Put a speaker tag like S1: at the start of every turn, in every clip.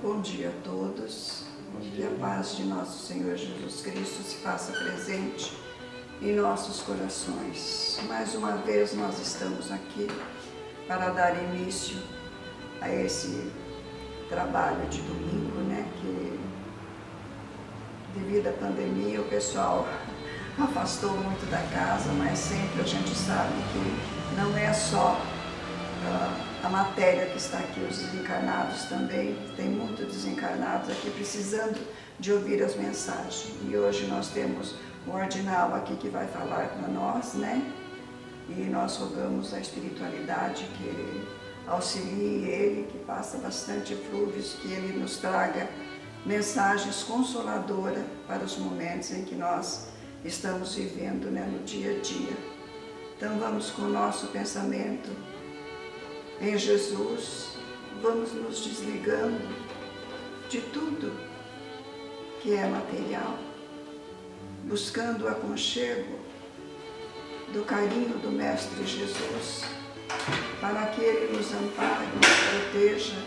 S1: Bom dia a todos. Que a paz de nosso Senhor Jesus Cristo se faça presente em nossos corações. Mais uma vez nós estamos aqui para dar início a esse trabalho de domingo, que devido à pandemia o pessoal afastou muito da casa, mas sempre a gente sabe que não é só a matéria que está aqui, os desencarnados também, tem muitos desencarnados aqui precisando de ouvir as mensagens. E hoje nós temos o Ordinal aqui que vai falar para nós, E nós rogamos a espiritualidade que auxilie ele, que passa bastante flúvios, que ele nos traga mensagens consoladoras para os momentos em que nós estamos vivendo, no dia a dia. Então vamos com o nosso pensamento em Jesus, vamos nos desligando de tudo que é material, buscando o aconchego do carinho do Mestre Jesus, para que Ele nos ampare, nos proteja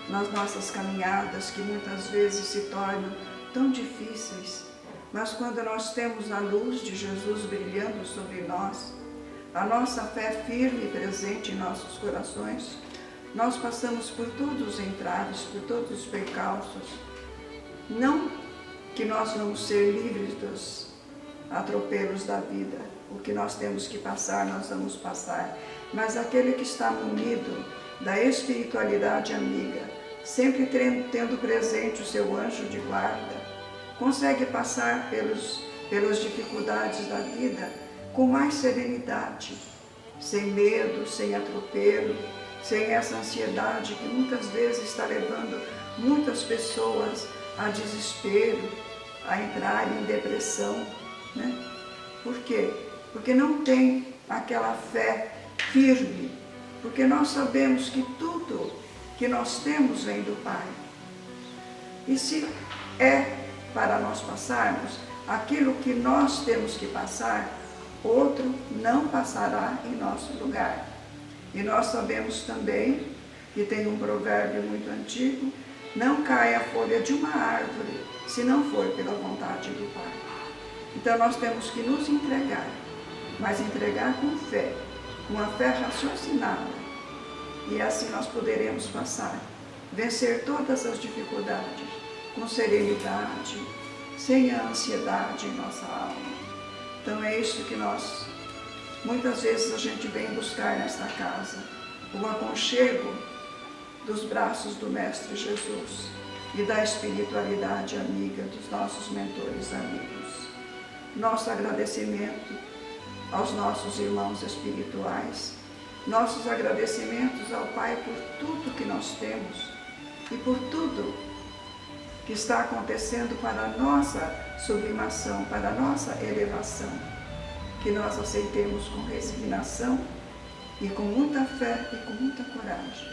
S1: nas nossas caminhadas, que muitas vezes se tornam tão difíceis, mas quando nós temos a luz de Jesus brilhando sobre nós, a nossa fé firme e presente em nossos corações, nós passamos por todos os entraves, por todos os percalços. Não que nós vamos ser livres dos atropelos da vida, o que nós temos que passar, nós vamos passar, mas aquele que está munido da espiritualidade amiga, sempre tendo presente o seu anjo de guarda, consegue passar pelas dificuldades da vida com mais serenidade, sem medo, sem atropelo, sem essa ansiedade que muitas vezes está levando muitas pessoas a desespero, a entrar em depressão, Por quê? Porque não tem aquela fé firme, porque nós sabemos que tudo que nós temos vem do Pai. E se é para nós passarmos aquilo que nós temos que passar, outro não passará em nosso lugar. E nós sabemos também que tem um provérbio muito antigo: não cai a folha de uma árvore se não for pela vontade do Pai. Então nós temos que nos entregar, mas entregar com fé, com a fé raciocinada, e assim nós poderemos passar, vencer todas as dificuldades com serenidade, sem a ansiedade em nossa alma. Então é isso que muitas vezes a gente vem buscar nesta casa, o aconchego dos braços do Mestre Jesus e da espiritualidade amiga dos nossos mentores amigos. Nosso agradecimento aos nossos irmãos espirituais, nossos agradecimentos ao Pai por tudo que nós temos e por tudo que está acontecendo para a nossa sublimação, para a nossa elevação, que nós aceitemos com resignação e com muita fé e com muita coragem.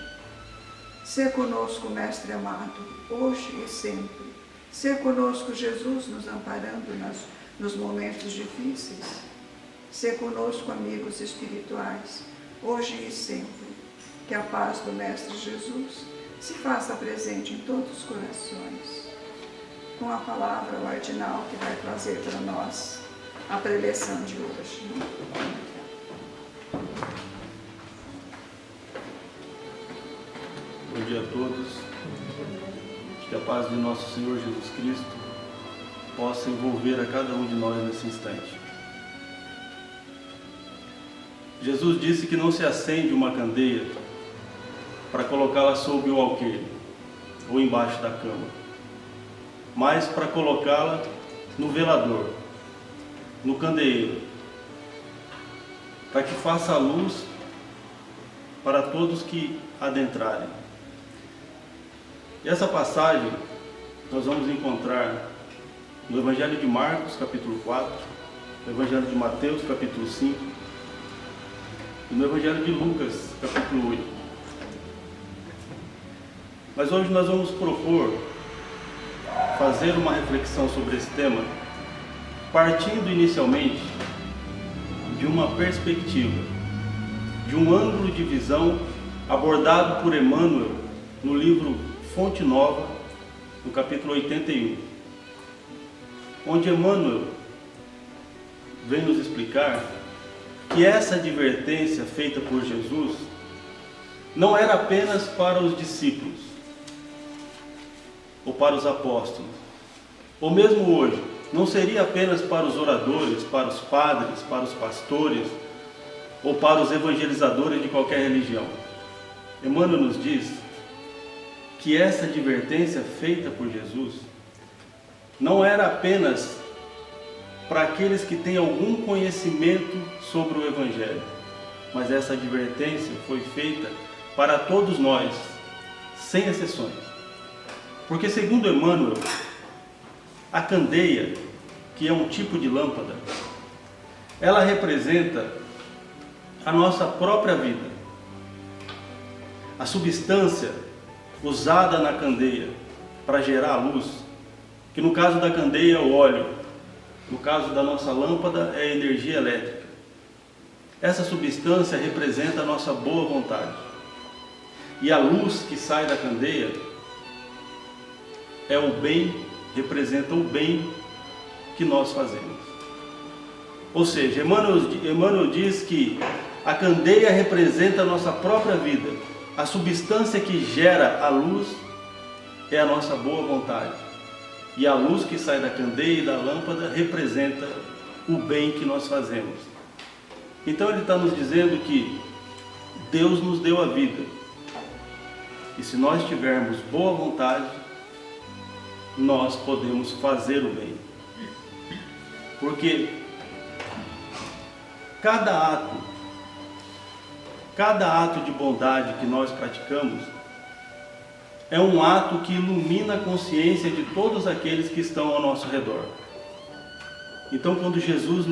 S1: Ser conosco, Mestre amado, hoje e sempre. Ser conosco, Jesus, nos amparando nos momentos difíceis. Ser conosco, amigos espirituais, hoje e sempre. Que a paz do Mestre Jesus se faça presente em todos os corações. Com a palavra, o Ordinal, que vai trazer para nós a preleção de hoje.
S2: Bom dia a todos. Que a paz de nosso Senhor Jesus Cristo possa envolver a cada um de nós nesse instante. Jesus disse que não se acende uma candeia para colocá-la sob o alqueire ou embaixo da cama, mas para colocá-la no velador, no candeeiro, para que faça a luz para todos que adentrarem. E essa passagem nós vamos encontrar no Evangelho de Marcos, capítulo 4, no Evangelho de Mateus, capítulo 5, e no Evangelho de Lucas, capítulo 8. Mas hoje nós vamos propor fazer uma reflexão sobre esse tema, partindo inicialmente de uma perspectiva, de um ângulo de visão abordado por Emmanuel no livro Fonte Nova, no capítulo 81, onde Emmanuel vem nos explicar que essa advertência feita por Jesus não era apenas para os discípulos, ou para os apóstolos, ou mesmo hoje, não seria apenas para os oradores, para os padres, para os pastores, ou para os evangelizadores de qualquer religião. Emmanuel nos diz que essa advertência feita por Jesus não era apenas para aqueles que têm algum conhecimento sobre o Evangelho, mas essa advertência foi feita para todos nós, sem exceções. Porque, segundo Emmanuel, a candeia, que é um tipo de lâmpada, ela representa a nossa própria vida. A substância usada na candeia para gerar a luz, que no caso da candeia é o óleo, no caso da nossa lâmpada é a energia elétrica. Essa substância representa a nossa boa vontade. E a luz que sai da candeia é o bem, representa o bem que nós fazemos. Ou seja, Emmanuel diz que a candeia representa a nossa própria vida. A substância que gera a luz é a nossa boa vontade. E a luz que sai da candeia e da lâmpada representa o bem que nós fazemos. Então ele está nos dizendo que Deus nos deu a vida. E se nós tivermos boa vontade, nós podemos fazer o bem. Porque cada ato de bondade que nós praticamos é um ato que ilumina a consciência de todos aqueles que estão ao nosso redor. Então, quando Jesus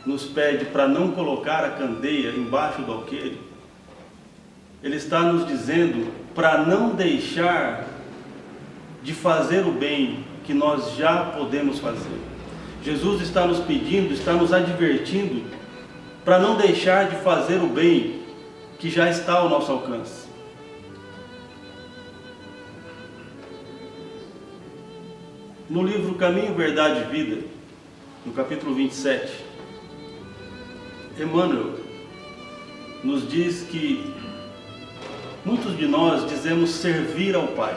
S2: nos pede para não colocar a candeia embaixo do alqueire, Ele está nos dizendo para não deixar de fazer o bem que nós já podemos fazer. Jesus está nos pedindo, está nos advertindo para não deixar de fazer o bem que já está ao nosso alcance. No livro Caminho, Verdade e Vida, no capítulo 27, Emmanuel nos diz que muitos de nós dizemos servir ao Pai,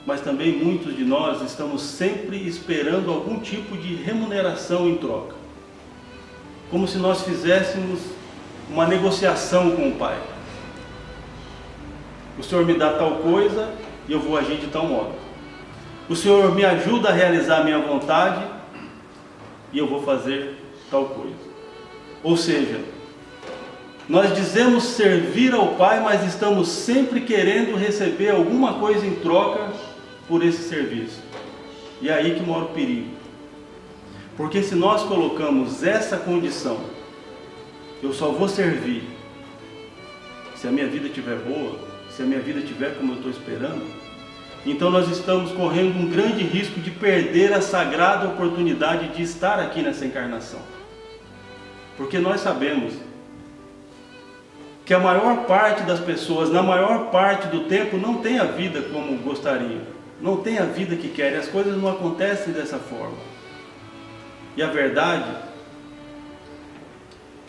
S2: mas também muitos de nós estamos sempre esperando algum tipo de remuneração em troca, como se nós fizéssemos uma negociação com o Pai. O Senhor me dá tal coisa e eu vou agir de tal modo. O Senhor me ajuda a realizar a minha vontade e eu vou fazer tal coisa. Ou seja, nós dizemos servir ao Pai, mas estamos sempre querendo receber alguma coisa em troca por esse serviço. E é aí que mora o perigo. Porque se nós colocamos essa condição, eu só vou servir se a minha vida estiver boa, se a minha vida estiver como eu estou esperando, então nós estamos correndo um grande risco de perder a sagrada oportunidade de estar aqui nessa encarnação. Porque nós sabemos que a maior parte das pessoas, na maior parte do tempo, não tem a vida como gostariam, não tem a vida que querem, as coisas não acontecem dessa forma. E a verdade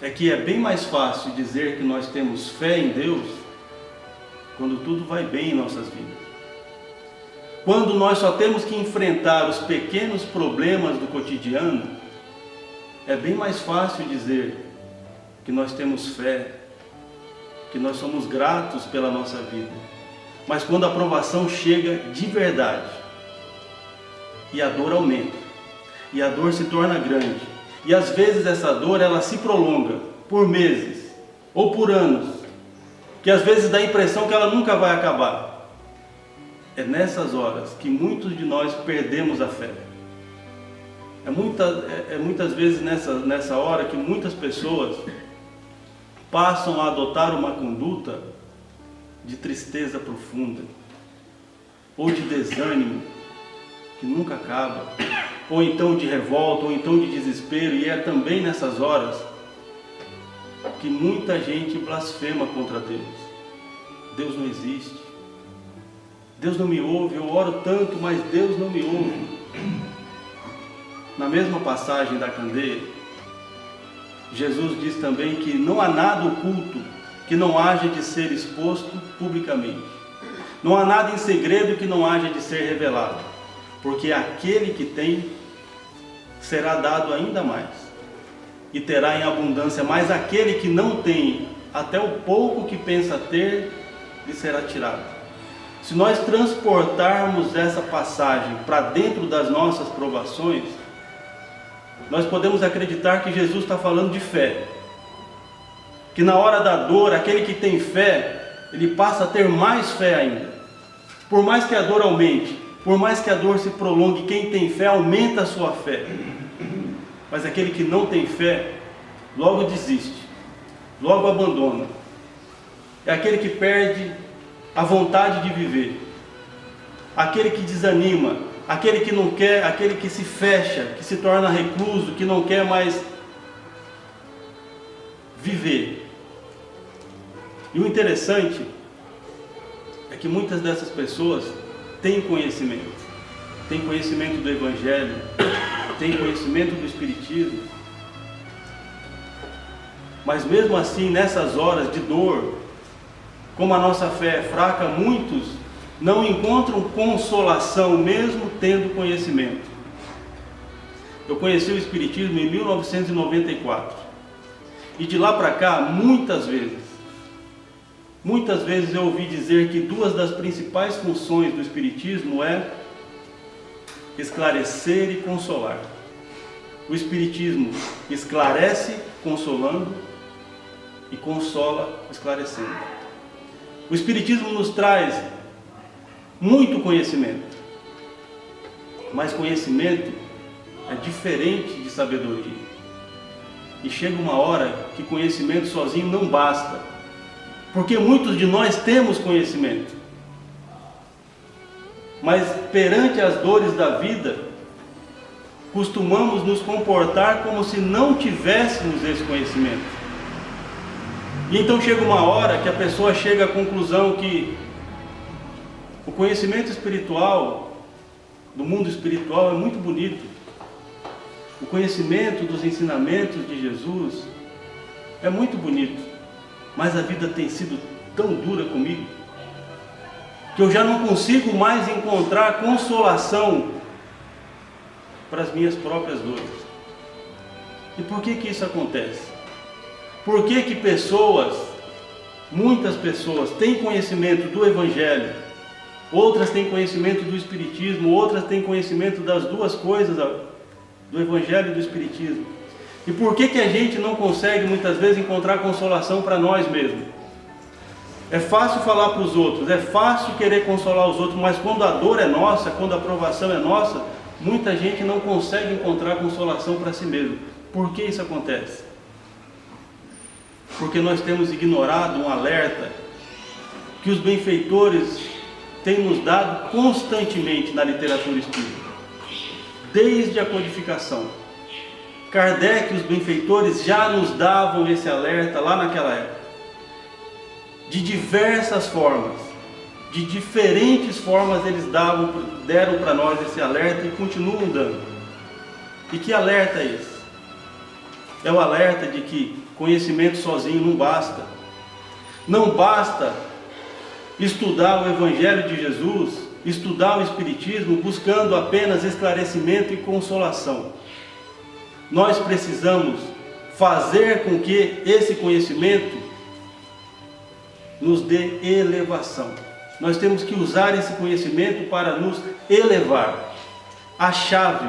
S2: é que é bem mais fácil dizer que nós temos fé em Deus quando tudo vai bem em nossas vidas. Quando nós só temos que enfrentar os pequenos problemas do cotidiano, é bem mais fácil dizer que nós temos fé, que nós somos gratos pela nossa vida. Mas quando a provação chega de verdade, e a dor aumenta, e a dor se torna grande, e às vezes essa dor ela se prolonga por meses ou por anos, que às vezes dá a impressão que ela nunca vai acabar. É nessas horas que muitos de nós perdemos a fé. É muitas vezes nessa hora que muitas pessoas passam a adotar uma conduta de tristeza profunda, ou de desânimo que nunca acaba, ou então de revolta, ou então de desespero. E é também nessas horas que muita gente blasfema contra Deus. Deus não existe. Deus não me ouve, eu oro tanto, mas Deus não me ouve. Na mesma passagem da candeia, Jesus diz também que não há nada oculto que não haja de ser exposto publicamente. Não há nada em segredo que não haja de ser revelado, porque aquele que tem será dado ainda mais, e terá em abundância, mas aquele que não tem, até o pouco que pensa ter, lhe será tirado. Se nós transportarmos essa passagem para dentro das nossas provações, nós podemos acreditar que Jesus está falando de fé. Que na hora da dor, aquele que tem fé, ele passa a ter mais fé ainda. Por mais que a dor aumente, por mais que a dor se prolongue, quem tem fé aumenta a sua fé. Mas aquele que não tem fé, logo desiste, logo abandona. É aquele que perde a vontade de viver, aquele que desanima, aquele que não quer, aquele que se fecha, que se torna recluso, que não quer mais viver. E o interessante é que muitas dessas pessoas têm conhecimento do Evangelho, têm conhecimento do Espiritismo, mas mesmo assim, nessas horas de dor, como a nossa fé é fraca, muitos não encontram consolação mesmo tendo conhecimento. Eu conheci o Espiritismo em 1994 e de lá para cá, muitas vezes eu ouvi dizer que duas das principais funções do Espiritismo é esclarecer e consolar. O Espiritismo esclarece consolando e consola esclarecendo. O Espiritismo nos traz muito conhecimento, mas conhecimento é diferente de sabedoria. E chega uma hora que conhecimento sozinho não basta, porque muitos de nós temos conhecimento, mas perante as dores da vida, costumamos nos comportar como se não tivéssemos esse conhecimento. E então chega uma hora que a pessoa chega à conclusão que o conhecimento espiritual, do mundo espiritual, é muito bonito. O conhecimento dos ensinamentos de Jesus é muito bonito, mas a vida tem sido tão dura comigo, que eu já não consigo mais encontrar consolação para as minhas próprias dores. E por que isso acontece? Por que muitas pessoas têm conhecimento do Evangelho, outras têm conhecimento do Espiritismo, outras têm conhecimento das duas coisas, do Evangelho e do Espiritismo? E por que a gente não consegue muitas vezes encontrar consolação para nós mesmos? É fácil falar para os outros, é fácil querer consolar os outros, mas quando a dor é nossa, quando a provação é nossa, muita gente não consegue encontrar consolação para si mesmo. Por que isso acontece? Porque nós temos ignorado um alerta que os benfeitores têm nos dado constantemente na literatura espírita, desde a codificação. Kardec e os benfeitores já nos davam esse alerta lá naquela época, de diversas formas, de diferentes formas eles deram para nós esse alerta e continuam dando. E que alerta é esse? É o alerta de que conhecimento sozinho não basta. Não basta estudar o Evangelho de Jesus, estudar o Espiritismo, buscando apenas esclarecimento e consolação. Nós precisamos fazer com que esse conhecimento nos dê elevação. Nós temos que usar esse conhecimento para nos elevar. A chave,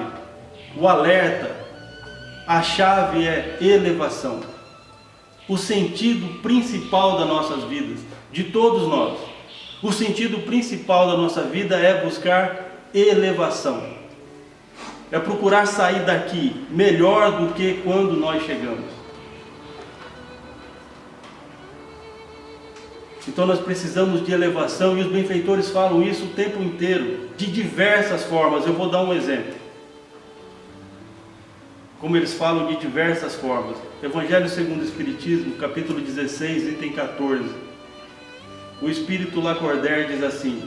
S2: o alerta, a chave é elevação. O sentido principal das nossas vidas, de todos nós, o sentido principal da nossa vida é buscar elevação. É procurar sair daqui melhor do que quando nós chegamos. Então nós precisamos de elevação e os benfeitores falam isso o tempo inteiro, de diversas formas. Eu vou dar um exemplo. Como eles falam de diversas formas. Evangelho segundo o Espiritismo, capítulo 16, item 14. o espírito Lacordaire diz assim: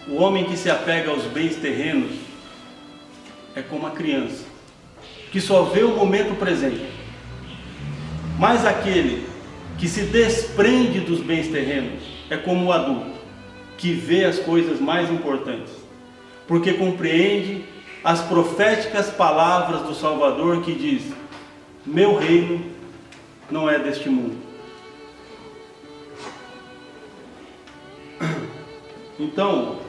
S2: o homem que se apega aos bens terrenos é como a criança, que só vê o momento presente. Mas aquele que se desprende dos bens terrenos é como o adulto, que vê as coisas mais importantes, porque compreende as proféticas palavras do Salvador que diz: meu reino não é deste mundo. Então,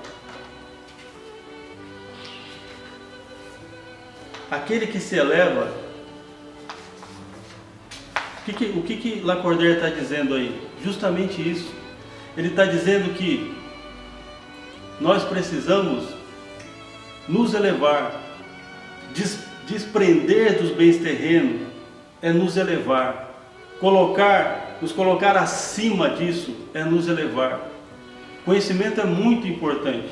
S2: aquele que se eleva, o que Lacordaire está dizendo aí? Justamente isso. Ele está dizendo que nós precisamos nos elevar, desprender dos bens terrenos é nos elevar, nos colocar acima disso é nos elevar. Conhecimento é muito importante,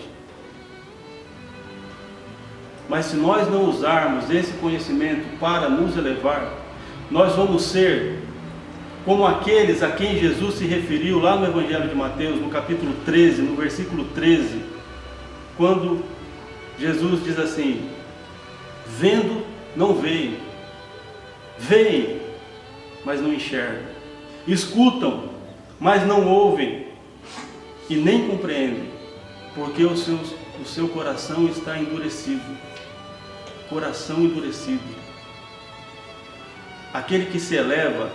S2: mas se nós não usarmos esse conhecimento para nos elevar, nós vamos ser como aqueles a quem Jesus se referiu lá no Evangelho de Mateus, no capítulo 13, no versículo 13, quando Jesus diz assim: vendo, não veem, veem, mas não enxergam, escutam, mas não ouvem e nem compreendem, porque o seu coração está endurecido. Coração endurecido. Aquele que se eleva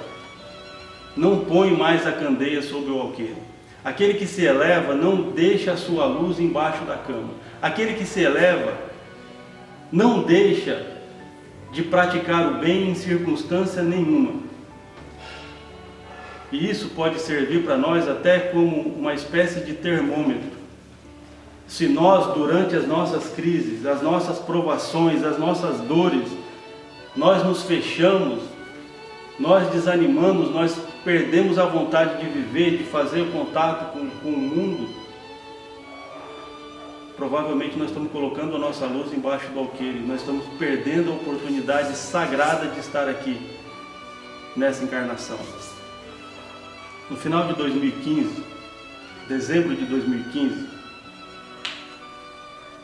S2: não põe mais a candeia sobre o alqueire. Aquele que se eleva não deixa a sua luz embaixo da cama. Aquele que se eleva não deixa de praticar o bem em circunstância nenhuma. E isso pode servir para nós até como uma espécie de termômetro. Se nós, durante as nossas crises, as nossas provações, as nossas dores, nós nos fechamos, nós desanimamos, nós perdemos a vontade de viver, de fazer contato com o mundo, provavelmente nós estamos colocando a nossa luz embaixo do alqueire, nós estamos perdendo a oportunidade sagrada de estar aqui, nessa encarnação. No final de 2015, dezembro de 2015,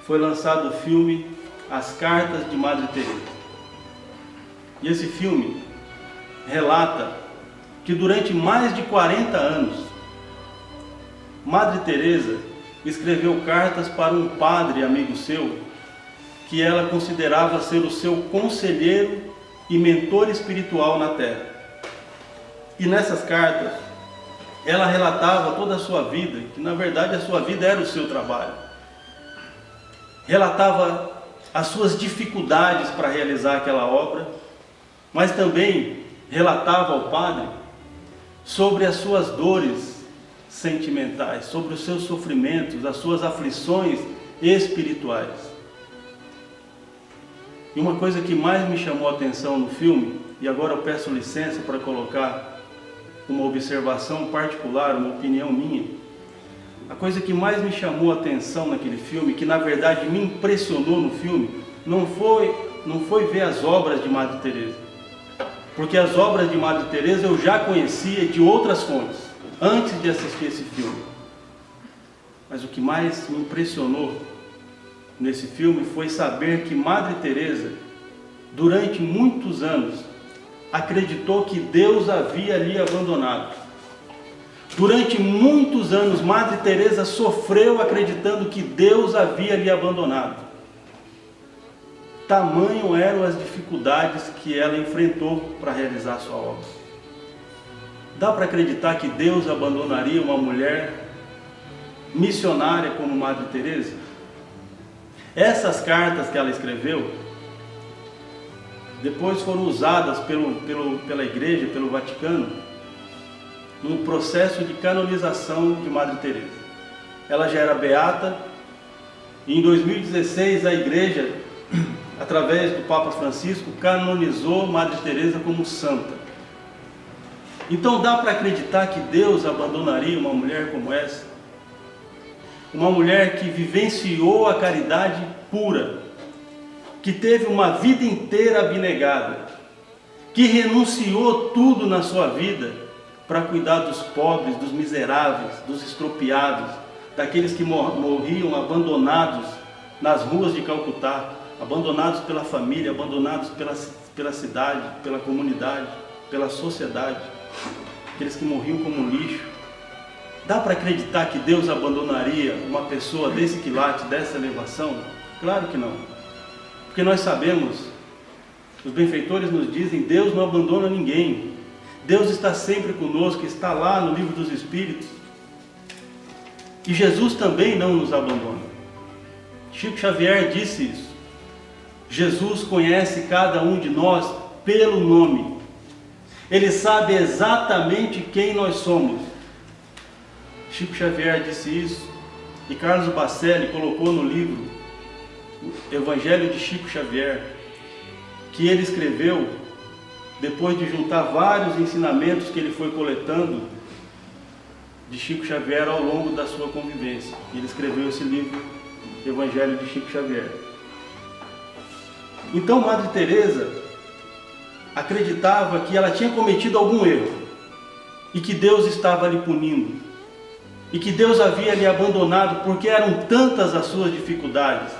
S2: foi lançado o filme As Cartas de Madre Teresa. E esse filme relata que durante mais de 40 anos, Madre Teresa escreveu cartas para um padre amigo seu, que ela considerava ser o seu conselheiro e mentor espiritual na Terra. E nessas cartas, ela relatava toda a sua vida, que na verdade a sua vida era o seu trabalho. Relatava as suas dificuldades para realizar aquela obra, mas também relatava ao padre sobre as suas dores sentimentais, sobre os seus sofrimentos, as suas aflições espirituais. E uma coisa que mais me chamou a atenção no filme, e agora eu peço licença para colocar uma observação particular, uma opinião minha, a coisa que mais me chamou a atenção naquele filme, que na verdade me impressionou no filme, não foi ver as obras de Madre Teresa, porque as obras de Madre Teresa eu já conhecia de outras fontes, antes de assistir esse filme. Mas o que mais me impressionou nesse filme foi saber que Madre Teresa, durante muitos anos, acreditou que Deus havia lhe abandonado. Durante muitos anos, Madre Teresa sofreu acreditando que Deus havia lhe abandonado. Tamanho eram as dificuldades que ela enfrentou para realizar sua obra. Dá para acreditar que Deus abandonaria uma mulher missionária como Madre Teresa? Essas cartas que ela escreveu, depois foram usadas pela Igreja, pelo Vaticano, no processo de canonização de Madre Teresa. Ela já era beata, e em 2016 a Igreja, através do Papa Francisco, canonizou Madre Teresa como santa. Então dá para acreditar que Deus abandonaria uma mulher como essa? Uma mulher que vivenciou a caridade pura, que teve uma vida inteira abnegada, que renunciou tudo na sua vida para cuidar dos pobres, dos miseráveis, dos estropiados, daqueles que morriam abandonados nas ruas de Calcutá, abandonados pela família, abandonados pela cidade, pela comunidade, pela sociedade, aqueles que morriam como lixo. Dá para acreditar que Deus abandonaria uma pessoa desse quilate, dessa elevação? Claro que não. Porque nós sabemos, os benfeitores nos dizem, Deus não abandona ninguém. Deus está sempre conosco, está lá no livro dos Espíritos. E Jesus também não nos abandona. Chico Xavier disse isso. Jesus conhece cada um de nós pelo nome. Ele sabe exatamente quem nós somos. Chico Xavier disse isso. E Carlos Bacelli colocou no livro Evangelho de Chico Xavier, que ele escreveu depois de juntar vários ensinamentos que ele foi coletando de Chico Xavier ao longo da sua convivência. Ele escreveu esse livro, Evangelho de Chico Xavier. Então Madre Teresa acreditava que ela tinha cometido algum erro e que Deus estava lhe punindo e que Deus havia lhe abandonado porque eram tantas as suas dificuldades,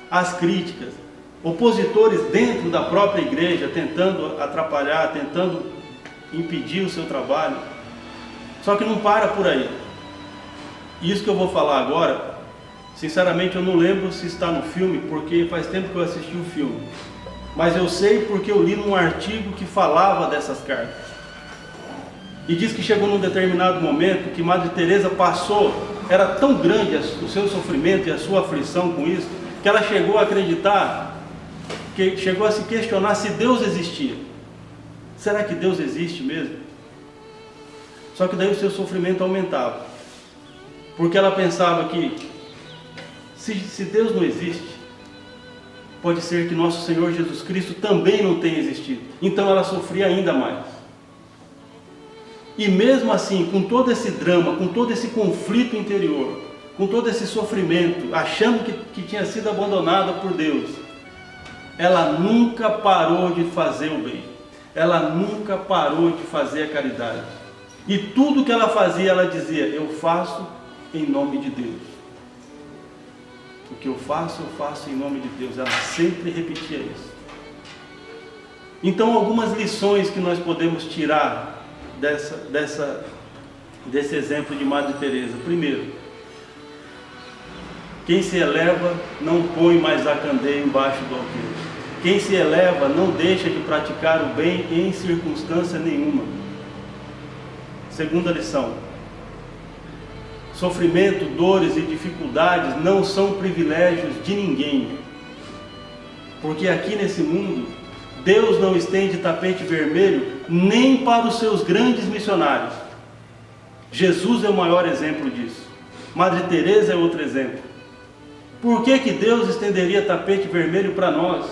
S2: as críticas, opositores dentro da própria igreja tentando atrapalhar, tentando impedir o seu trabalho. Só que não para por aí. Isso que eu vou falar agora, sinceramente eu não lembro se está no filme, porque faz tempo que eu assisti o filme. Mas eu sei porque eu li num artigo que falava dessas cartas. E diz que chegou num determinado momento que Madre Teresa passou, era tão grande o seu sofrimento e a sua aflição com isso, que ela chegou a acreditar, que chegou a se questionar se Deus existia. Será que Deus existe mesmo? Só que daí o seu sofrimento aumentava. Porque ela pensava que, se Deus não existe, pode ser que nosso Senhor Jesus Cristo também não tenha existido. Então ela sofria ainda mais. E mesmo assim, com todo esse drama, com todo esse conflito interior, com todo esse sofrimento, achando que tinha sido abandonada por Deus, ela nunca parou de fazer o bem. Ela nunca parou de fazer a caridade. E tudo que ela fazia, ela dizia, eu faço em nome de Deus. O que eu faço em nome de Deus. Ela sempre repetia isso. Então, algumas lições que nós podemos tirar desse exemplo de Madre Teresa. Primeiro, quem se eleva não põe mais a candeia embaixo do alqueire. Quem se eleva não deixa de praticar o bem em circunstância nenhuma. Segunda lição: sofrimento, dores e dificuldades não são privilégios de ninguém. Porque aqui nesse mundo, Deus não estende tapete vermelho nem para os seus grandes missionários. Jesus é o maior exemplo disso. Madre Teresa é outro exemplo. Por que Deus estenderia tapete vermelho para nós?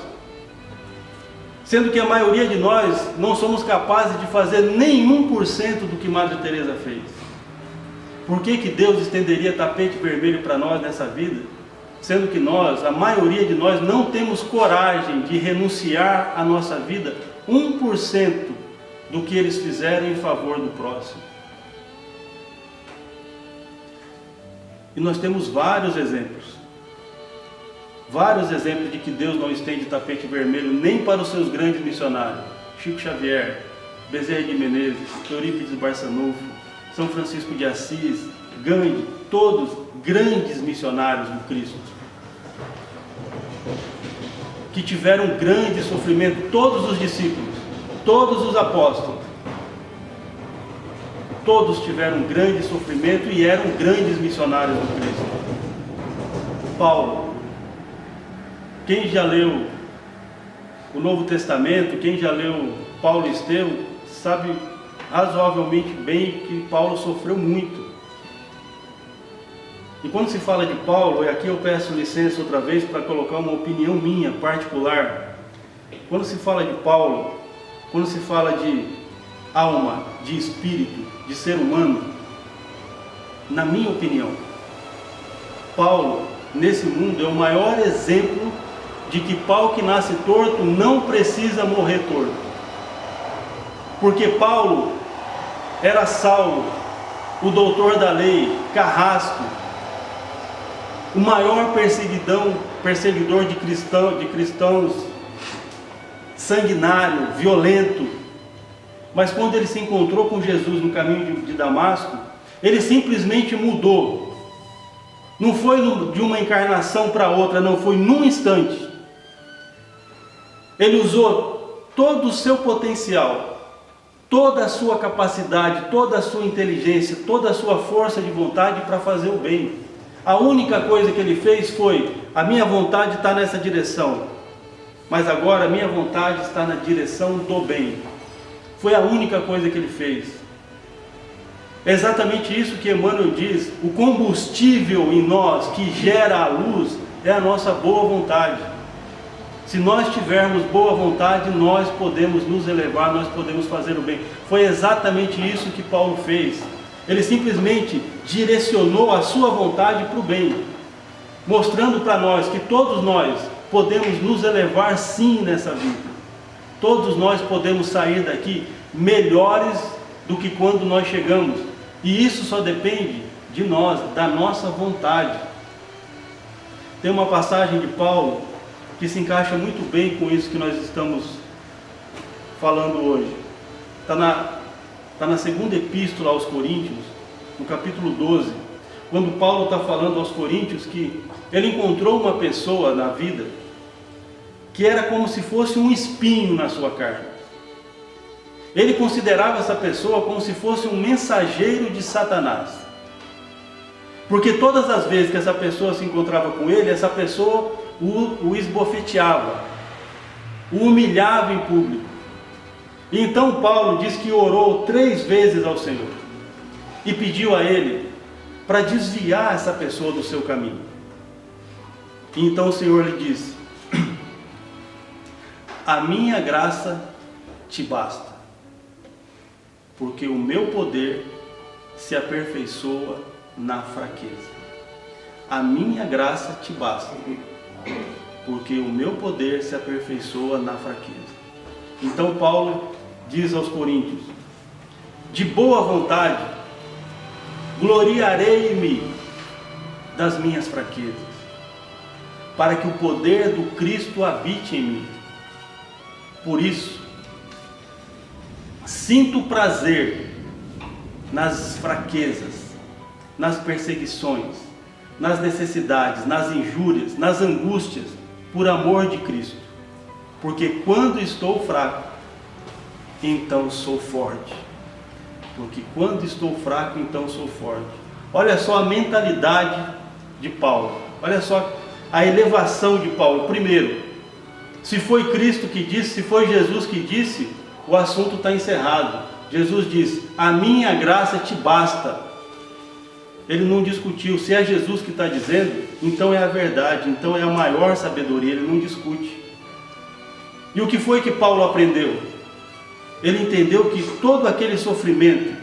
S2: Sendo que a maioria de nós não somos capazes de fazer nem 1% do que Madre Teresa fez. Por que Deus estenderia tapete vermelho para nós nessa vida? Sendo que nós, a maioria de nós, não temos coragem de renunciar à nossa vida 1% do que eles fizeram em favor do próximo. E nós temos vários exemplos de que Deus não estende tapete vermelho nem para os seus grandes missionários. Chico Xavier, Bezerra de Menezes, Eurípides Barçanufo, São Francisco de Assis, Gandhi, todos grandes missionários do Cristo, que tiveram grande sofrimento. Todos os discípulos, todos os apóstolos, todos tiveram grande sofrimento e eram grandes missionários do Cristo. Paulo, quem já leu o Novo Testamento, quem já leu Paulo e Estevão, sabe razoavelmente bem que Paulo sofreu muito. E quando se fala de Paulo, e aqui eu peço licença outra vez para colocar uma opinião minha particular. Quando se fala de Paulo, quando se fala de alma, de espírito, de ser humano, na minha opinião, Paulo, nesse mundo, é o maior exemplo de que pau que nasce torto não precisa morrer torto. Porque Paulo era Saulo, o doutor da lei, carrasco, o maior perseguidor de cristãos, sanguinário, violento. Mas quando ele se encontrou com Jesus no caminho de Damasco, ele simplesmente mudou. Não foi de uma encarnação para outra, não, foi num instante. Ele usou todo o seu potencial, toda a sua capacidade, toda a sua inteligência, toda a sua força de vontade para fazer o bem. A única coisa que ele fez foi: a minha vontade está nessa direção, mas agora a minha vontade está na direção do bem. Foi a única coisa que ele fez. É exatamente isso que Emmanuel diz: o combustível em nós que gera a luz é a nossa boa vontade. Se nós tivermos boa vontade, nós podemos nos elevar, nós podemos fazer o bem. Foi exatamente isso que Paulo fez. Ele simplesmente direcionou a sua vontade para o bem, mostrando para nós que todos nós podemos nos elevar sim nessa vida. Todos nós podemos sair daqui melhores do que quando nós chegamos. E isso só depende de nós, da nossa vontade. Tem uma passagem de Paulo que se encaixa muito bem com isso que nós estamos falando hoje. Está na segunda epístola aos Coríntios, no capítulo 12, quando Paulo está falando aos Coríntios que ele encontrou uma pessoa na vida que era como se fosse um espinho na sua carne. Ele considerava essa pessoa como se fosse um mensageiro de Satanás. Porque todas as vezes que essa pessoa se encontrava com ele, essa pessoa o esbofeteava, o humilhava em público. E então Paulo diz que orou 3 vezes ao Senhor e pediu a ele para desviar essa pessoa do seu caminho. E então o Senhor lhe disse: a minha graça te basta, porque o meu poder se aperfeiçoa na fraqueza. A minha graça te basta, porque o meu poder se aperfeiçoa na fraqueza. Então Paulo diz aos Coríntios: de boa vontade gloriarei-me das minhas fraquezas, para que o poder do Cristo habite em mim. Por isso, sinto prazer nas fraquezas, nas perseguições, nas necessidades, nas injúrias, nas angústias, por amor de Cristo. Porque quando estou fraco, então sou forte. Porque quando estou fraco, então sou forte. Olha só a mentalidade de Paulo. Olha só a elevação de Paulo. Primeiro, se foi Cristo que disse, se foi Jesus que disse, o assunto está encerrado. Jesus diz: a minha graça te basta. Ele não discutiu. Se é Jesus que está dizendo, então é a verdade, então é a maior sabedoria. Ele não discute. E o que foi que Paulo aprendeu? Ele entendeu que todo aquele sofrimento,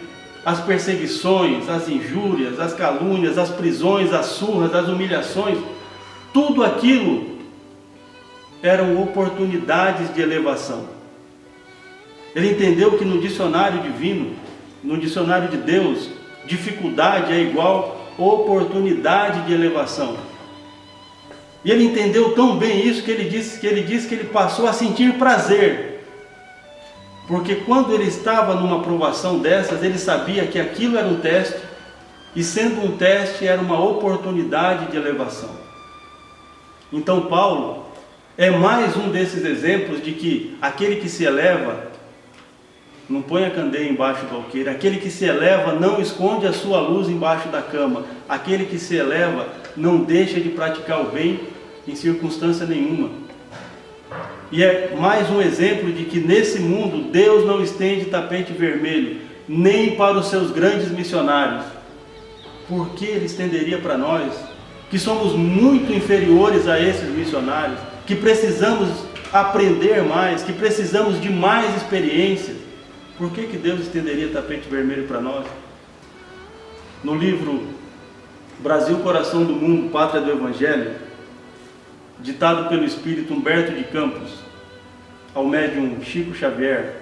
S2: as perseguições, as injúrias, as calúnias, as prisões, as surras, as humilhações, tudo aquilo eram oportunidades de elevação. Ele entendeu que no dicionário divino, no dicionário de Deus, dificuldade é igual oportunidade de elevação. E ele entendeu tão bem isso que ele disse que ele passou a sentir prazer. Porque quando ele estava numa provação dessas, ele sabia que aquilo era um teste, e sendo um teste, era uma oportunidade de elevação. Então Paulo é mais um desses exemplos de que aquele que se eleva não põe a candeia embaixo do alqueire. Aquele que se eleva não esconde a sua luz embaixo da cama. Aquele que se eleva não deixa de praticar o bem em circunstância nenhuma. E é mais um exemplo de que nesse mundo Deus não estende tapete vermelho, nem para os seus grandes missionários. Por que Ele estenderia para nós, que somos muito inferiores a esses missionários, que precisamos aprender mais, que precisamos de mais experiência? Por que Deus estenderia tapete vermelho para nós? No livro Brasil, Coração do Mundo, Pátria do Evangelho, ditado pelo espírito Humberto de Campos ao médium Chico Xavier,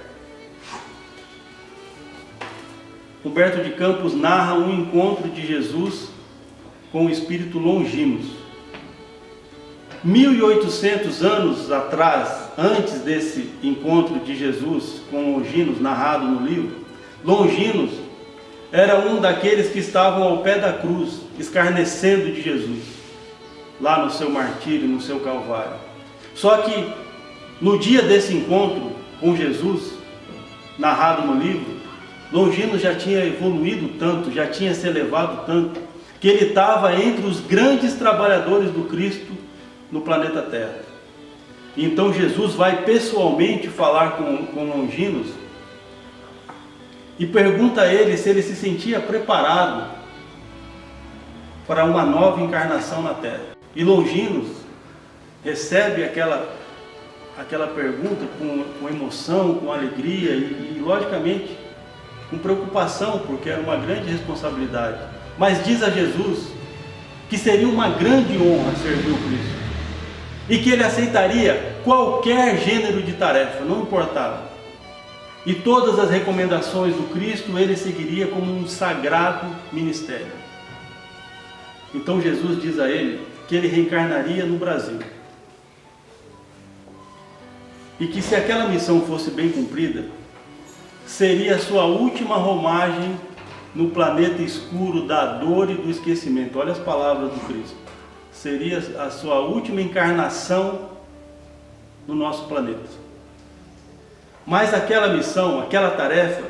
S2: Humberto de Campos narra um encontro de Jesus com o espírito Longinos. 1800 anos atrás, antes desse encontro de Jesus com Longinos, narrado no livro, Longinos era um daqueles que estavam ao pé da cruz, escarnecendo de Jesus, lá no seu martírio, no seu calvário. Só que no dia desse encontro com Jesus, narrado no livro, Longinos já tinha evoluído tanto, já tinha se elevado tanto, que ele estava entre os grandes trabalhadores do Cristo no planeta Terra. E então Jesus vai pessoalmente falar com Longinos e pergunta a ele se ele se sentia preparado para uma nova encarnação na Terra. E Longinos recebe aquela pergunta com emoção, com alegria e logicamente com preocupação, porque era uma grande responsabilidade. Mas diz a Jesus que seria uma grande honra servir o Cristo e que ele aceitaria qualquer gênero de tarefa, não importava. E todas as recomendações do Cristo ele seguiria como um sagrado ministério. Então Jesus diz a ele que ele reencarnaria no Brasil. E que se aquela missão fosse bem cumprida, seria a sua última romagem no planeta escuro da dor e do esquecimento. Olha as palavras do Cristo. Seria a sua última encarnação no nosso planeta. Mas aquela missão, aquela tarefa,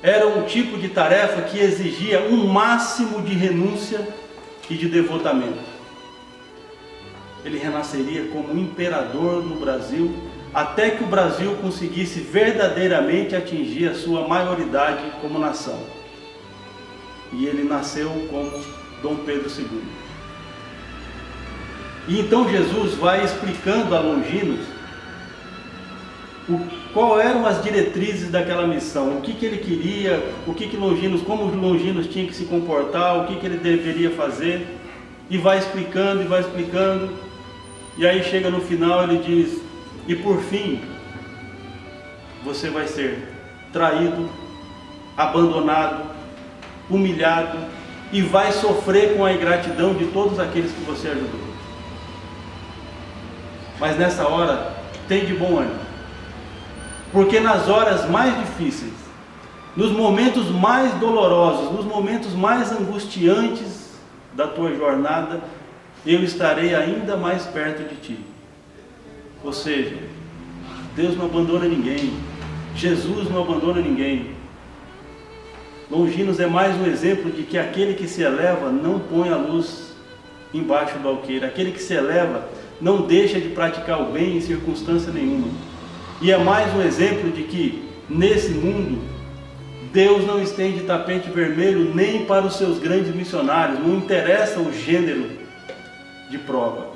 S2: era um tipo de tarefa que exigia um máximo de renúncia e de devotamento. Ele renasceria como imperador no Brasil, até que o Brasil conseguisse verdadeiramente atingir a sua maioridade como nação. E ele nasceu como Dom Pedro II. E então Jesus vai explicando a Longinos qual eram as diretrizes daquela missão, o que ele queria, como Longinos tinha que se comportar, o que ele deveria fazer, e vai explicando, e aí chega no final ele diz: e por fim, você vai ser traído, abandonado, humilhado e vai sofrer com a ingratidão de todos aqueles que você ajudou. Mas nessa hora, tem de bom ânimo, porque nas horas mais difíceis, nos momentos mais dolorosos, nos momentos mais angustiantes da tua jornada, eu estarei ainda mais perto de ti. Ou seja, Deus não abandona ninguém, Jesus não abandona ninguém. Longinos é mais um exemplo de que aquele que se eleva não põe a luz embaixo do alqueire, aquele que se eleva não deixa de praticar o bem em circunstância nenhuma. E é mais um exemplo de que nesse mundo Deus não estende tapete vermelho nem para os seus grandes missionários, não interessa o gênero de prova,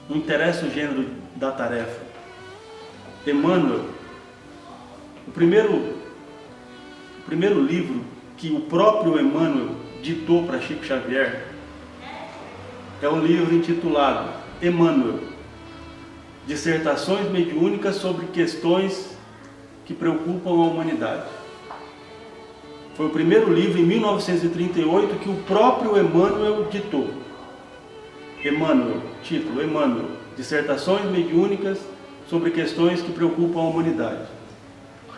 S2: não interessa o gênero da tarefa. Emmanuel, o primeiro livro que o próprio Emmanuel ditou para Chico Xavier é um livro intitulado Emmanuel, Dissertações Mediúnicas sobre Questões que Preocupam a Humanidade. Foi o primeiro livro, em 1938, que o próprio Emmanuel ditou. Emmanuel, título Emmanuel, Dissertações Mediúnicas sobre Questões que Preocupam a Humanidade.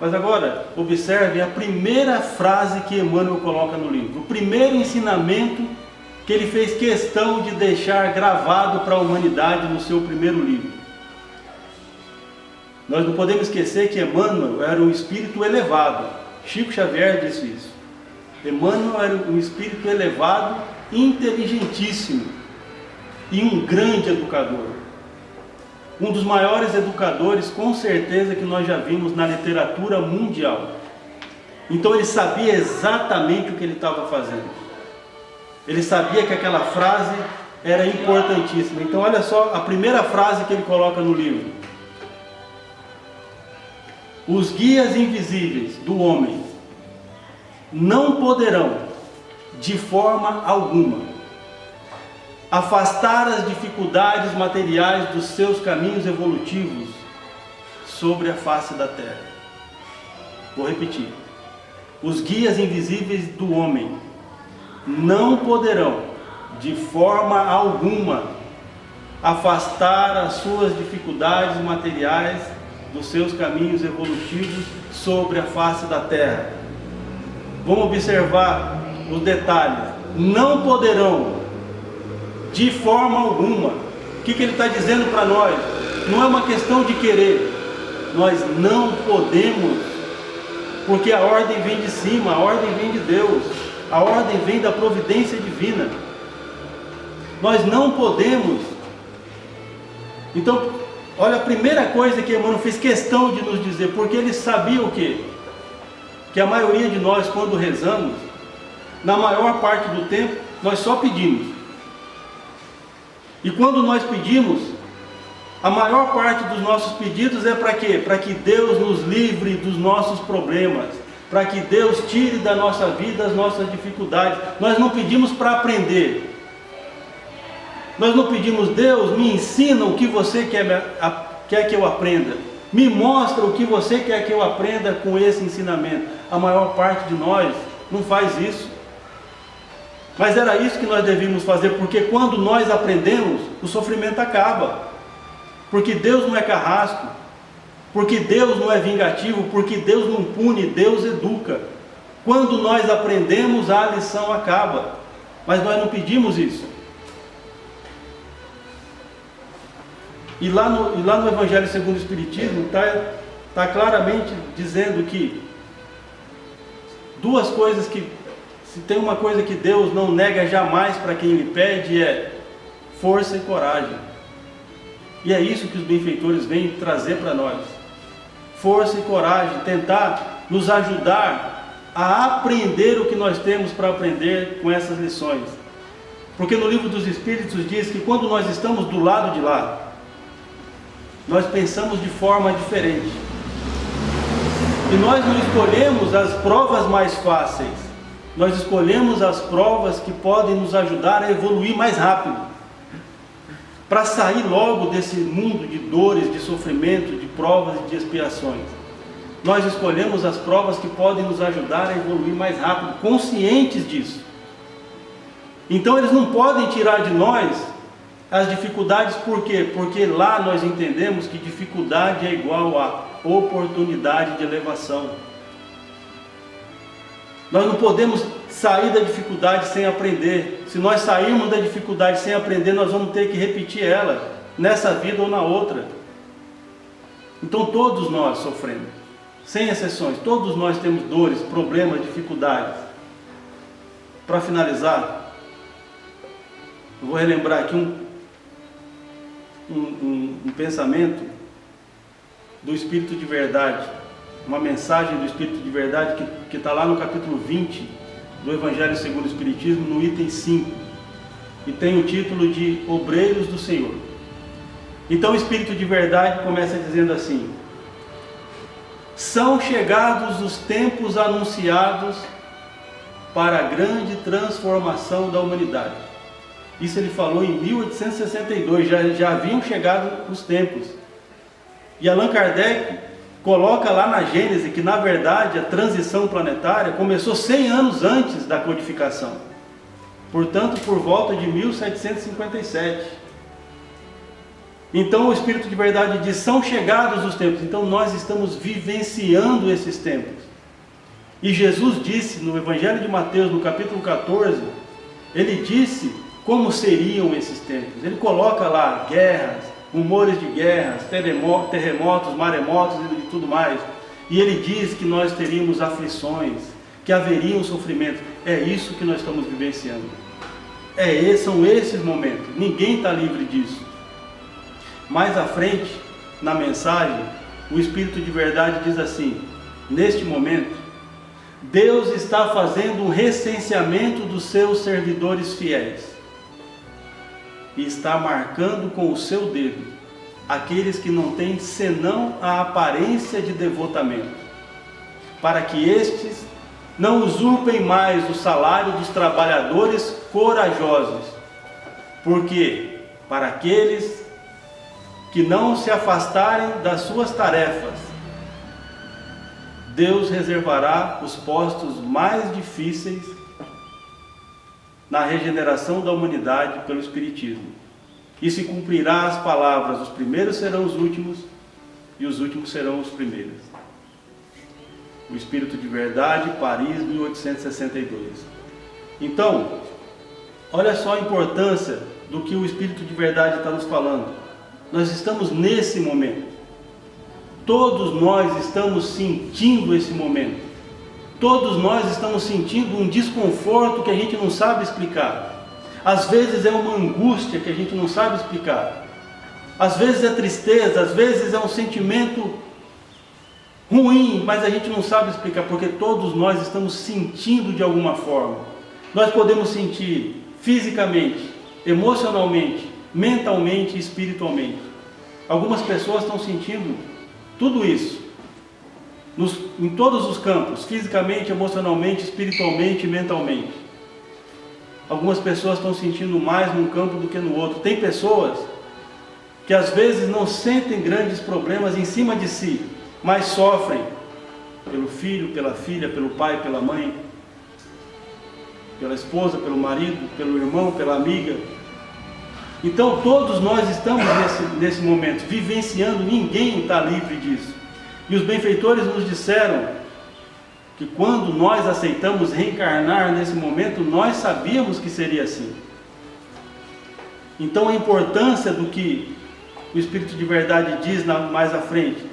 S2: Mas agora, observe a primeira frase que Emmanuel coloca no livro, o primeiro ensinamento que ele fez questão de deixar gravado para a humanidade no seu primeiro livro. Nós não podemos esquecer que Emmanuel era um espírito elevado. Chico Xavier disse isso. Emmanuel era um espírito elevado, inteligentíssimo e um grande educador. Um dos maiores educadores, com certeza, que nós já vimos na literatura mundial. Então ele sabia exatamente o que ele estava fazendo. Ele sabia que aquela frase era importantíssima. Então olha só a primeira frase que ele coloca no livro. Os guias invisíveis do homem não poderão, de forma alguma, afastar as dificuldades materiais dos seus caminhos evolutivos sobre a face da Terra. Vou repetir. os guias invisíveis do homem, não poderão, de forma alguma, afastar as suas dificuldades materiais dos seus caminhos evolutivos sobre a face da terra. Vamos observar os detalhes. Não poderão, de forma alguma. O que ele está dizendo para nós? Não é uma questão de querer. Nós não podemos, porque a ordem vem de cima, a ordem vem de Deus, a ordem vem da providência divina. Nós não podemos. Então, olha a primeira coisa que Emmanuel fez questão de nos dizer, porque ele sabia o quê? Que a maioria de nós, quando rezamos, na maior parte do tempo, nós só pedimos. E quando nós pedimos, a maior parte dos nossos pedidos é para quê? Para que Deus nos livre dos nossos problemas, para que Deus tire da nossa vida as nossas dificuldades. Nós não pedimos para aprender. Nós não pedimos: Deus, me ensina o que você quer que eu aprenda. Me mostra o que você quer que eu aprenda com esse ensinamento. A maior parte de nós não faz isso. Mas era isso que nós devíamos fazer, porque quando nós aprendemos, o sofrimento acaba. Porque Deus não é carrasco, porque Deus não é vingativo, porque Deus não pune, Deus educa. Quando nós aprendemos, a lição acaba. Mas nós não pedimos isso. E lá no Evangelho segundo o Espiritismo está claramente dizendo que duas coisas que, se tem uma coisa que Deus não nega jamais para quem lhe pede, é força e coragem. E é isso que os benfeitores vêm trazer para nós. Força e coragem, tentar nos ajudar a aprender o que nós temos para aprender com essas lições. Porque no Livro dos Espíritos diz que quando nós estamos do lado de lá, nós pensamos de forma diferente. E nós não escolhemos as provas mais fáceis. Nós escolhemos as provas que podem nos ajudar a evoluir mais rápido. Para sair logo desse mundo de dores, de sofrimento, de provas e de expiações. Nós escolhemos as provas que podem nos ajudar a evoluir mais rápido, conscientes disso. Então eles não podem tirar de nós as dificuldades. Por quê? Porque lá nós entendemos que dificuldade é igual a oportunidade de elevação. Nós não podemos sair da dificuldade sem aprender. Se nós sairmos da dificuldade sem aprender, nós vamos ter que repetir ela, nessa vida ou na outra. Então todos nós sofremos, sem exceções, todos nós temos dores, problemas, dificuldades. Para finalizar, eu vou relembrar aqui um pensamento do Espírito de Verdade, uma mensagem do Espírito de Verdade que está lá no capítulo 20 do Evangelho segundo o Espiritismo, no item 5, e tem o título de Obreiros do Senhor. Então o Espírito de Verdade começa dizendo assim: são chegados os tempos anunciados para a grande transformação da humanidade. Isso ele falou em 1862, já haviam chegado os tempos. E Allan Kardec coloca lá na Gênese que, na verdade, a transição planetária começou 100 anos antes da codificação. Portanto, por volta de 1757. Então, o Espírito de Verdade diz: são chegados os tempos. Então, nós estamos vivenciando esses tempos. E Jesus disse no Evangelho de Mateus, no capítulo 14, ele disse como seriam esses tempos. Ele coloca lá guerras, rumores de guerras, terremotos, maremotos e tudo mais. E ele diz que nós teríamos aflições, que haveriam sofrimentos. É isso que nós estamos vivenciando. São esses momentos. Ninguém está livre disso. Mais à frente, na mensagem, o Espírito de Verdade diz assim: neste momento, Deus está fazendo um recenseamento dos seus servidores fiéis. E está marcando com o seu dedo aqueles que não têm senão a aparência de devotamento, para que estes não usurpem mais o salário dos trabalhadores corajosos, porque para aqueles que não se afastarem das suas tarefas, Deus reservará os postos mais difíceis na regeneração da humanidade pelo Espiritismo. E se cumprirá as palavras: os primeiros serão os últimos e os últimos serão os primeiros. O Espírito de Verdade, Paris, 1862. Então, olha só a importância do que o Espírito de Verdade está nos falando. Nós estamos nesse momento. Todos nós estamos sentindo esse momento. Todos nós estamos sentindo um desconforto que a gente não sabe explicar. Às vezes é uma angústia que a gente não sabe explicar. Às vezes é tristeza, às vezes é um sentimento ruim, mas a gente não sabe explicar, porque todos nós estamos sentindo de alguma forma. Nós podemos sentir fisicamente, emocionalmente, mentalmente e espiritualmente. Algumas pessoas estão sentindo tudo isso, em todos os campos, fisicamente, emocionalmente, espiritualmente e mentalmente. Algumas pessoas estão sentindo mais num campo do que no outro. Tem pessoas que às vezes não sentem grandes problemas em cima de si, mas sofrem pelo filho, pela filha, pelo pai, pela mãe, pela esposa, pelo marido, pelo irmão, pela amiga. Então todos nós estamos nesse momento, vivenciando, ninguém está livre disso. E os benfeitores nos disseram que quando nós aceitamos reencarnar nesse momento, nós sabíamos que seria assim. Então a importância do que o Espírito de Verdade diz mais à frente: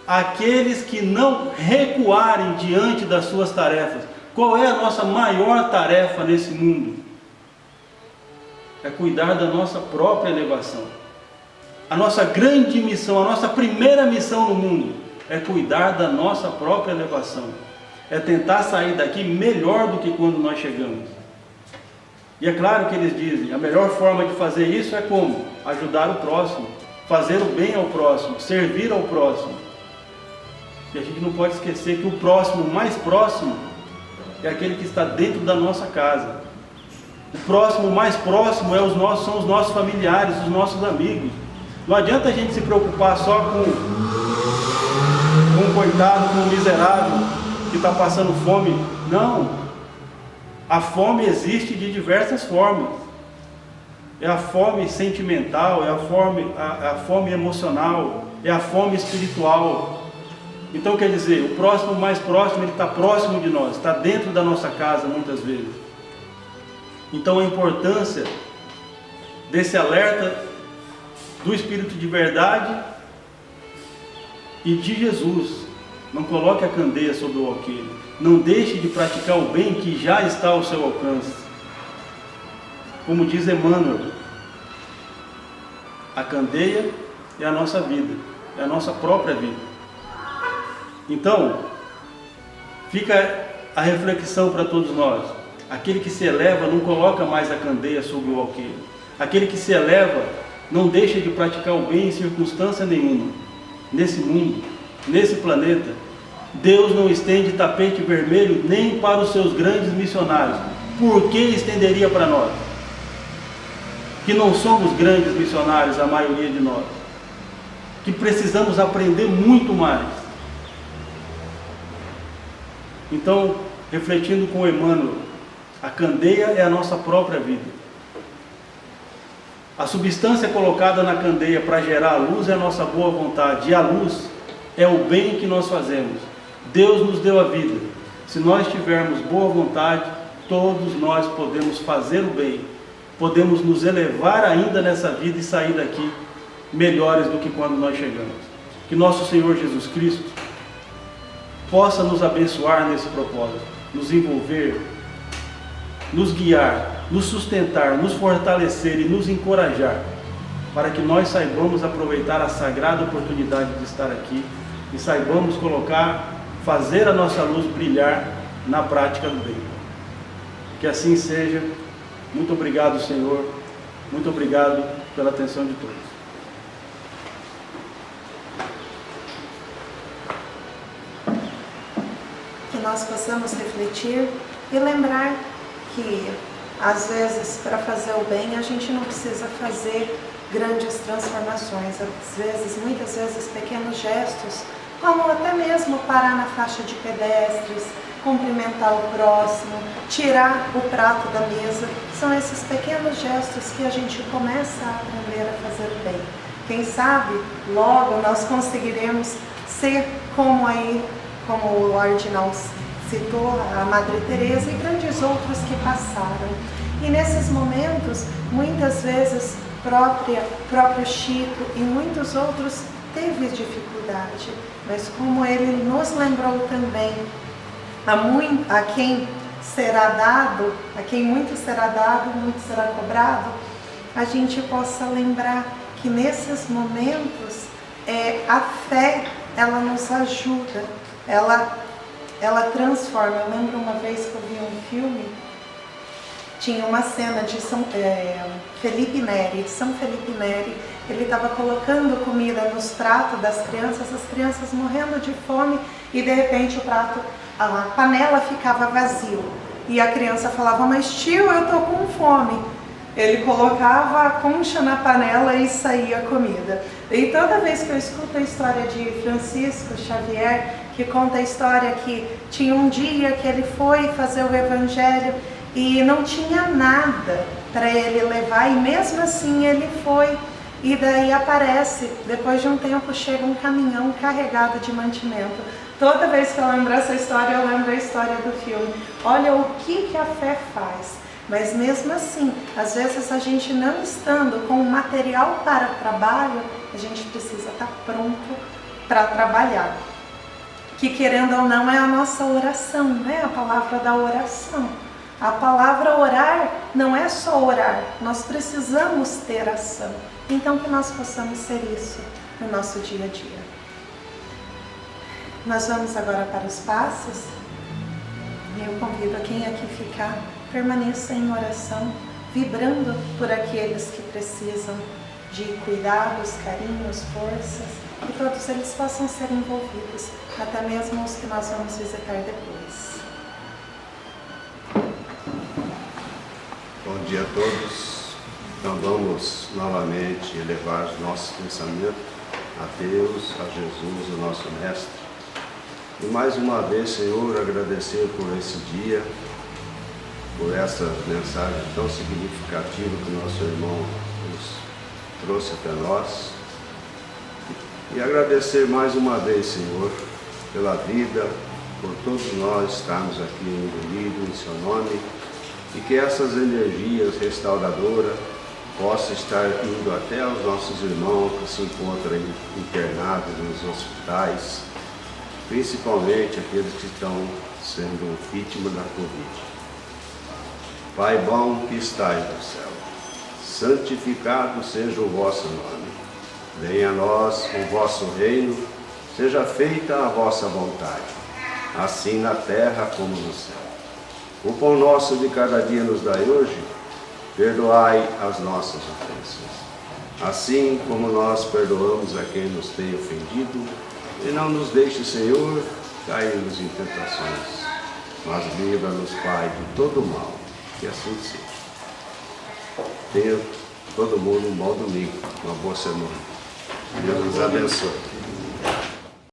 S2: aqueles que não recuarem diante das suas tarefas. Qual é a nossa maior tarefa nesse mundo? É cuidar da nossa própria elevação. A nossa grande missão, a nossa primeira missão no mundo é cuidar da nossa própria elevação. É tentar sair daqui melhor do que quando nós chegamos. E é claro que eles dizem, a melhor forma de fazer isso é como? Ajudar o próximo, fazer o bem ao próximo, servir ao próximo. E a gente não pode esquecer que o próximo mais próximo é aquele que está dentro da nossa casa. O próximo mais próximo são os nossos familiares, os nossos amigos. Não adianta a gente se preocupar só com um coitado, com um miserável que está passando fome. Não. A fome existe de diversas formas. É a fome sentimental, é a fome emocional, é a fome espiritual. Então quer dizer, o próximo mais próximo, ele está próximo de nós, está dentro da nossa casa muitas vezes. Então a importância desse alerta do Espírito de Verdade e de Jesus. Não coloque a candeia sobre o alqueire. Não deixe de praticar o bem que já está ao seu alcance. Como diz Emmanuel, a candeia é a nossa vida, é a nossa própria vida. Então, fica a reflexão para todos nós. Aquele que se eleva não coloca mais a candeia sobre o alqueire. Aquele que se eleva não deixa de praticar o bem em circunstância nenhuma. Nesse mundo, nesse planeta, Deus não estende tapete vermelho nem para os seus grandes missionários. Por que estenderia para nós? Que não somos grandes missionários, a maioria de nós. Que precisamos aprender muito mais. Então, refletindo com Emmanuel, a candeia é a nossa própria vida. A substância colocada na candeia para gerar a luz é a nossa boa vontade. E a luz é o bem que nós fazemos. Deus nos deu a vida. Se nós tivermos boa vontade, todos nós podemos fazer o bem. Podemos nos elevar ainda nessa vida e sair daqui melhores do que quando nós chegamos. Que nosso Senhor Jesus Cristo possa nos abençoar nesse propósito, nos envolver, nos guiar, nos sustentar, nos fortalecer e nos encorajar, para que nós saibamos aproveitar a sagrada oportunidade de estar aqui e saibamos fazer a nossa luz brilhar na prática do bem. Que assim seja. Muito obrigado, Senhor. Muito obrigado pela atenção de todos.
S3: Que nós possamos refletir e lembrar que, às vezes, para fazer o bem, a gente não precisa fazer grandes transformações. Às vezes, muitas vezes, pequenos gestos como até mesmo parar na faixa de pedestres, cumprimentar o próximo, tirar o prato da mesa. São esses pequenos gestos que a gente começa a aprender a fazer o bem. Quem sabe, logo nós conseguiremos ser como o Ardinal citou, a Madre Teresa e grandes outros que passaram. E nesses momentos, muitas vezes, próprio Chico e muitos outros teve dificuldade, mas como ele nos lembrou também, a quem será dado, a quem muito será dado, muito será cobrado, a gente possa lembrar que nesses momentos a fé, ela nos ajuda, ela transforma. Eu lembro uma vez que eu vi um filme, tinha uma cena de São Felipe Neri, ele estava colocando comida nos pratos das crianças, as crianças morrendo de fome, e de repente a panela ficava vazia. E a criança falava, mas tio, eu tô com fome. Ele colocava a concha na panela e saía a comida. E toda vez que eu escuto a história de Francisco Xavier, que conta a história que tinha um dia que ele foi fazer o evangelho e não tinha nada para ele levar, e mesmo assim ele foi. E daí aparece, depois de um tempo, chega um caminhão carregado de mantimento. Toda vez que eu lembro essa história, eu lembro a história do filme. Olha o que a fé faz. Mas mesmo assim, às vezes a gente não estando com material para trabalho, a gente precisa estar pronto para trabalhar. Que querendo ou não é a nossa oração, né? A palavra da oração. A palavra orar não é só orar, nós precisamos ter ação. Então que nós possamos ser isso no nosso dia a dia. Nós vamos agora para os passos. Eu convido a quem aqui ficar, permaneça em oração, vibrando por aqueles que precisam de cuidados, carinhos, forças, que todos eles possam ser envolvidos, até mesmo os que nós vamos visitar depois.
S4: Bom dia a todos. Então vamos novamente elevar os nossos pensamentos a Deus, a Jesus, o nosso Mestre. E mais uma vez, Senhor, agradecer por esse dia, por essa mensagem tão significativa que o nosso irmão nos trouxe até nós. E agradecer mais uma vez, Senhor, pela vida, por todos nós estarmos aqui unidos em seu nome, e que essas energias restauradoras possam estar indo até aos nossos irmãos que se encontram internados nos hospitais, principalmente aqueles que estão sendo vítimas da Covid. Pai bom que estais no céu, santificado seja o vosso nome. Venha a nós o vosso reino, seja feita a vossa vontade, assim na terra como no céu. O pão nosso de cada dia nos dai hoje, perdoai as nossas ofensas, assim como nós perdoamos a quem nos tem ofendido, e não nos deixe, Senhor, cairmos em tentações, mas livra-nos, Pai, de todo mal, que assim seja. Tenha todo mundo um bom domingo, uma boa semana. Deus nos abençoe.